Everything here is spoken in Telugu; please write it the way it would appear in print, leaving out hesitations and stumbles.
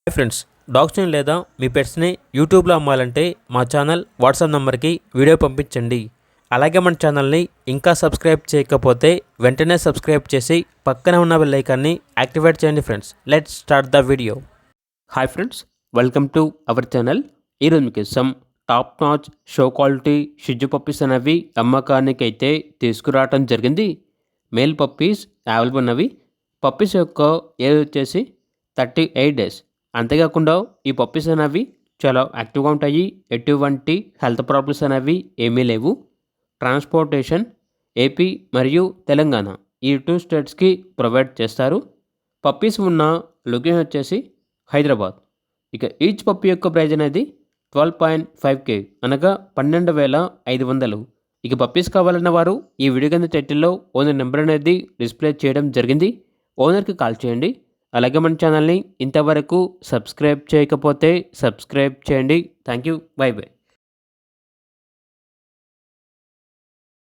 హాయ్ ఫ్రెండ్స్, డాగ్స్ని లేదా మీ పెట్స్ని యూట్యూబ్లో అమ్మాలంటే మా ఛానల్ వాట్సాప్ నెంబర్కి వీడియో పంపించండి. అలాగే మన ఛానల్ని ఇంకా సబ్స్క్రైబ్ చేయకపోతే వెంటనే సబ్స్క్రైబ్ చేసి పక్కనే ఉన్న బెల్ ఐకాన్ని యాక్టివేట్ చేయండి friends. Let's start the video. Hi friends, welcome to our channel. ఈరోజు మీకు టాప్ నాచ్ షో క్వాలిటీ షిజ్జు పప్పీస్ అనేవి అమ్మకానికి అయితే తీసుకురావడం జరిగింది. మేల్ పప్పీస్ అవైలబుల్ ఉన్నవి. పప్పీస్ యొక్క ఏజ్ వచ్చేసి 38 డేస్. అంతేకాకుండా ఈ పప్పీస్ అనేవి చాలా యాక్టివ్గా ఉంటాయి. ఎటువంటి హెల్త్ ప్రాబ్లమ్స్ అనేవి ఏమీ లేవు. ట్రాన్స్పోర్టేషన్ ఏపీ మరియు తెలంగాణ ఈ 2 స్టేట్స్కి ప్రొవైడ్ చేస్తారు. పప్పీస్ ఉన్న లొకేషన్ వచ్చేసి హైదరాబాద్. ఇక ఈచ్ పప్పీ యొక్క ప్రైజ్ అనేది 12.5K అనగా 12,500. ఇక పప్పీస్ కావాలన్న వారు ఈ వీడియో కింద టైటిల్లో ఓనర్ నెంబర్ అనేది డిస్ప్లే చేయడం జరిగింది. ఓనర్కి కాల్ చేయండి. అలాగే మన ఛానల్ని ఇంతవరకు సబ్స్క్రైబ్ చేయకపోతే సబ్స్క్రైబ్ చేయండి. Thank you. By by.